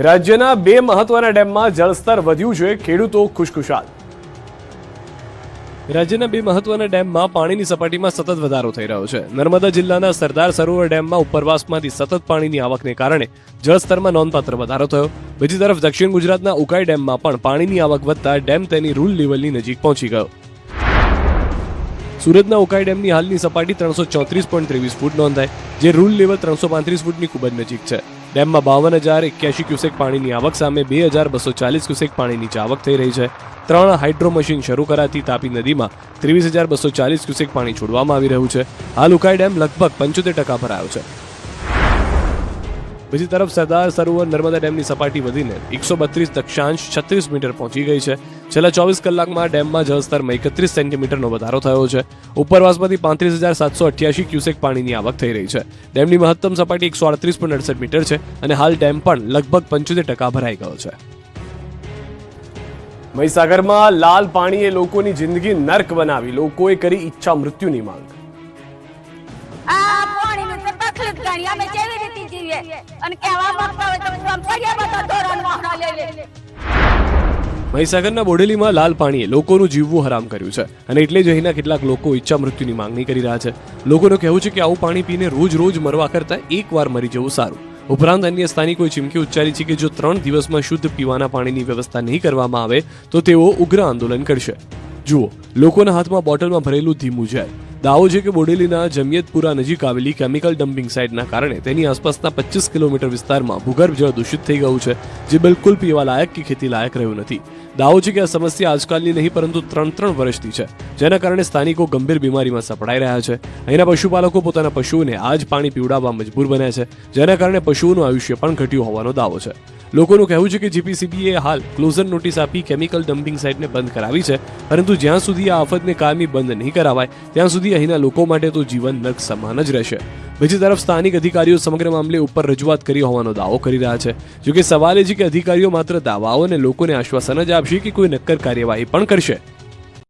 રાજ્યના બે મહત્વના ડેમમાં જળસ્તર વધ્યું છે, ખેડૂતો ખુશખુશાલ। રાજ્યના બે મહત્વના ડેમમાં પાણીની સપાટીમાં સતત વધારો થઈ રહ્યો છે। નર્મદા જિલ્લાના સરદાર સરોવર ડેમમાં ઉપરવાસમાંથી સતત પાણીની આવકને કારણે જળસ્તરમાં નોંધપાત્ર વધારો થયો। બીજી તરફ દક્ષિણ ગુજરાતના ઉકાઈ ડેમમાં પણ પાણીની આવક વધતા ડેમ તેની રૂલ લેવલની નજીક પહોંચી ગયો। સુરતના ઉકાઈ ડેમની હાલની સપાટી 334.23 ફૂટ નોંધાઈ, જે રૂલ લેવલ 335 ફૂટની ખૂબ જ નજીક છે। ડેમમાં 52,081 ક્યુસેક પાણીની આવક સામે 2,240 ક્યુસેક પાણીની આવક થઈ રહી છે। 3 હાઇડ્રો મશીન શરૂ કરાતી તાપી નદીમાં 23,240 ક્યુસેક પાણી છોડવામાં આવી રહ્યું છે। હાલ ઉકાઈ ડેમ લગભગ 75% ભરાયો છે। બીજી તરફ સરદાર સરોવર નર્મદા ડેમની સપાટી વધીને 132.36 મીટર પહોંચી ગઈ છે। છેલ્લા 24 કલાકમાં ડેમમાં જળસ્તરમાં 31 સેન્ટીમીટરનો વધારો થયો છે। ઉપરવાસમાંથી 35,788 ક્યુસેક પાણીની આવક થઈ રહી છે। ડેમની મહત્તમ સપાટી 138.68 મીટર છે અને હાલ ડેમ પણ લગભગ 75% ભરાઈ ગયો છે। મહીસાગરમાં લાલ પાણીએ લોકોની જિંદગી નર્ક બનાવી, લોકોએ કરી ઈચ્છા મૃત્યુની માંગ। મહીસાગરના બોડેલીમાં લાલ પાણીએ લોકોનું જીવવું હરામ કર્યું છે અને એટલે જ અહીંના કેટલાક લોકો ઈચ્છા મૃત્યુની માંગણી કરી રહ્યા છે। લોકોનું કહેવું છે કે આવું પાણી પીને રોજ મરવા કરતા એકવાર મરી જવું સારું। ઉપરાંત અન્ય સ્થાનિકોએ ચીમકી ઉચ્ચારી છે કે જો 3 દિવસમાં શુદ્ધ પીવાના પાણીની વ્યવસ્થા નહીં કરવામાં આવે તો તેઓ ઉગ્ર આંદોલન કરશે। જુઓ, લોકોના હાથમાં બોટલમાં ભરેલું ધીમું ઝેર। દાવો છે કે બોડેલીના જમિયતપુરા નજીક આવેલી કેમિકલ ડમ્પિંગ સાઇટના કારણે તેની આસપાસના 25 કિલોમીટર વિસ્તારમાં ભૂગર્ભ જળ દૂષિત થઈ ગયું છે, જે બિલકુલ પીવા લાયક કે ખેતી લાયક રહ્યું નથી। દાવો છે કે આ સમસ્યા આજકાલની નહીં પરંતુ 3 વર્ષથી છે, જેના કારણે સ્થાનિકો ગંભીર બીમારીમાં સપડાઈ રહ્યા છે। અહીંના પશુપાલકો પોતાના પશુઓને આ જ પાણી પીવડાવવા મજબૂર બન્યા છે, જેના કારણે પશુઓનું આયુષ્ય પણ ઘટ્યું હોવાનો દાવો છે। લોકોનું કહેવું છે કે જીપીસીબીએ હાલ ક્લોઝર નોટિસ આપી કેમિકલ ડમ્પિંગ સાઇટને બંધ કરાવી છે, પરંતુ જ્યાં સુધી આ આફતને કાયમી બંધ નહીં કરાવાય ત્યાં સુધી અહીંના લોકો માટે તો જીવન નર્ક સમાન જ રહેશે। બીજી તરફ સ્થાનિક અધિકારીઓ સમગ્ર મામલે ઉપર રજૂઆત કરી હોવાનો દાવો કરી રહ્યા છે। જોકે સવાલ એ છે કે અધિકારીઓ માત્ર દાવાઓ અને લોકોને આશ્વાસન જ આપશે કે કોઈ નક્કર કાર્યવાહી પણ કરશે।